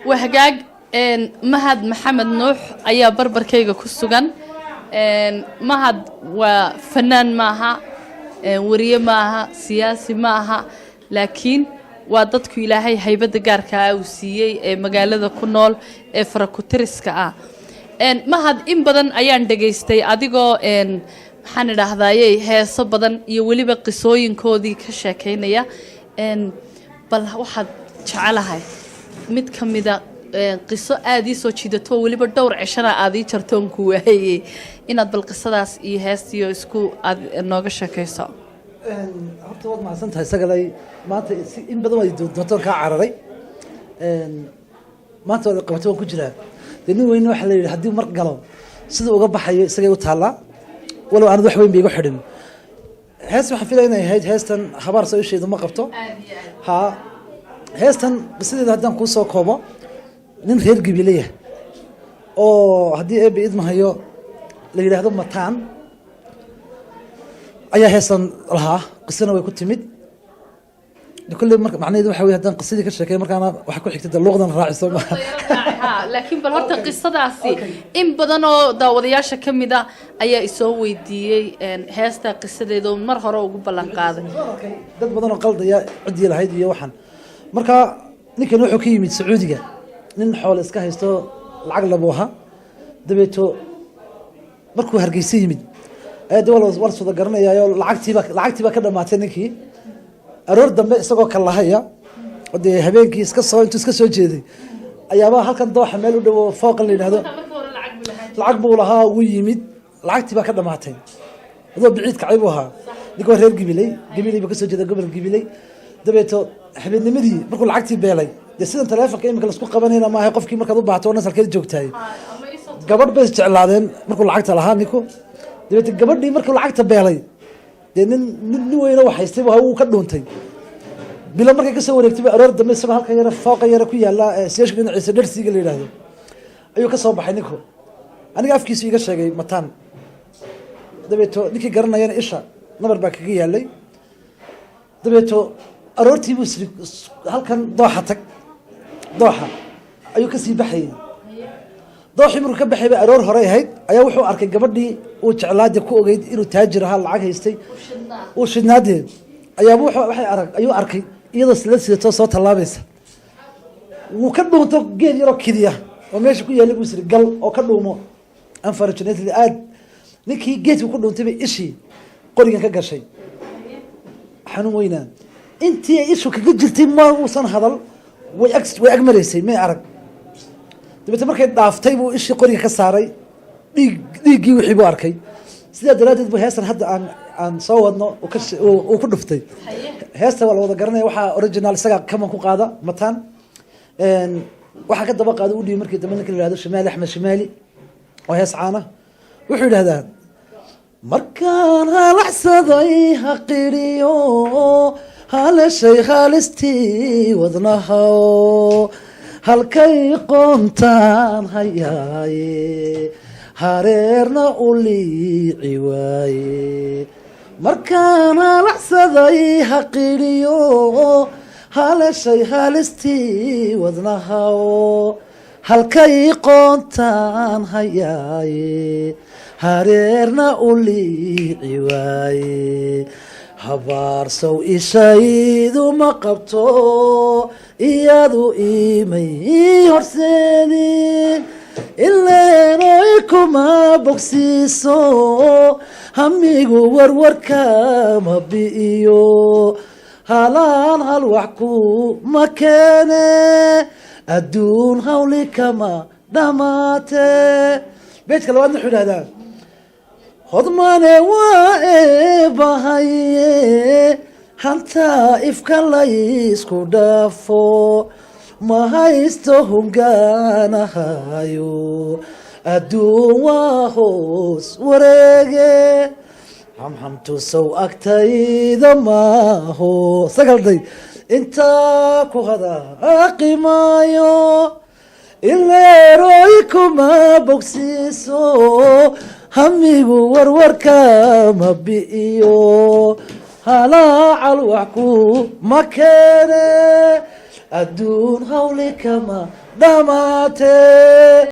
وهجاج مهد محمد نوح أيا بربر كيجا كسجن مهد وفنان معها وريه معها سياسي معها لكن وادتك إلهي هيبة جاركا وسيء مجال كنول فركوترسكا مهد إن بدن أيان دقيستي أديكو waxaan idhaahdayay heeso badan iyo waliba qisooyinkoodii ka sheekeynaya bal waxaad jecelahay mid kamida qiso aad ii soo jiidato waliba dhowr cishana aad ii jartoon ku waayay inaad bal qisadaas iyo heestiyo isku aad nooga sheekayso horta waad mahadsantahay sagalay maanta in badan way doontoon ka cararay maanta wada qabato waan ku jiraa nin weyn waxa la yiri hadii mar galo sida uga baxayo isagay u taala ولو أنا ذو حوين بيجو حرم هاس وحفيلنا هاي هاستن خبر سوي شيء ذو قبته ها هاستن بس إذا هدان قصة كوبا نين غير قبيلية أو هدي أبي إذ ما هيو اللي هذا متان أي هاستن لها قصنا ويكون تمد لكل معناه ذو حوي هدان قصتي كشكل مركنا وحكوا حكت اللغة الراعي صوب لكن بالهرت القصة داسي إن بدنوا داودياشة كميدا أي يسوي دي هاستا قصة دو مرة رو قبلان قاضي dad badan oo qalday cid lahayd iyo waxan marka ninkan wuxuu ka yimid Sacuudiga nin xoolo iska haysto lacag labuha dabeeto markuu hargeysa yimid aad war soo garanayaayo lacagtiiba ka dhamaatay ninkii aroor dambe isagoo ka lahaya oo habeenkii iska soo jeeday ayaaba halkan dooxa meel u dhow fooq la yiraahdo lacag buu lahaa uu yimid lacagtii baa ka dhamaatay adoo biciid ka ciibo ahaa ninkoo reer gibilay ba ka soo jeeda gobol gibilay dabeeto habeennimadii markuu lacagtii beelay sidan taleefanka imika la isku qabanayna ma ahay qofkii markaad u baahato nasalkeed joogtay gabadh bay jeclaadeen markuu lacagta lahaa ninku dabeeto gabadhii markuu lacagta beelay nin weyna wax haystay uu ka dhuuntay bila markay ka soo wareegtay aroor dambe isagoo halka yara fooqa yara ku yaala siyaashka dhinaciisa dharsiga la yiraahdo ayuu ka soo baxay ninku aniga afkiisu iga sheegay mataan dabeeto ninkii garanayana isha nabar baa kaga yaalay dabeeto aroortii buu halkan dooxa ayuu ka sii baxayay dooxii markuu ka baxay aroor hore ahayd ayaa wuxuu arkay gabadhii uu jeclaade ku ogeyd inuu taajir ahaa lacag haystay uu shidnaadee ayuu arkay iyadoo sidato soo talaabaysa wuu ka dhuunto geed yaroo kidiya oo meesha ku yaallay buu siri gal oo ka dhuumo unfortunately aad ninkii geedku ku dhuuntay bay ishii qorigan ka gashay xanuun weynaa intii ay ishu kaga jirtay ma uusan hadal way agmaraysay may arag dabeetna markay dhaaftay buu ishii qoriga ka saaray dhiiggii wixii buu arkay sidaa daraaddeed buu heestan hadda aan soo wadno uu ku dhuftay heesta waa la wada garanaya waxaa original isaga kaman ku qaada mataan waxaa ka daba qaada u dhiibay markii dambe ninka la yihahdo shimaali axmed shimaali oo hees caana wuxuu yidhahdaa markaan halaxsaday haqiriyo halashay haalistii wadnahaw halkay qoontaan hayaaye hareerna u liici waaye markaan halaxsaday haqiriyo halashay haalistii wadnahaw halkay qoontaan hayaaye hareerna u liici waaye habaarsow ishaydu ma qabto iyadu imay horseedin ileenoy kuma bogsiiso hamigu warwarkama bi'iyo halaan hal wax ku ma keene adduun hawli kama dhamaate beedka labaadna wuxuu idhahdaa hodmane waa eebahaye hantaa ifka laysku dhaafo ma haysto hungaanahayo adduun waa hoos wareege hamhamtusow agtayda maaho sagalday intaa ku hadaaqimaayo ileeroy kuma bogsiiso hamigu warwarkama bi'iyo halaacal wax ku ma keene adduun hawli kama dhamaate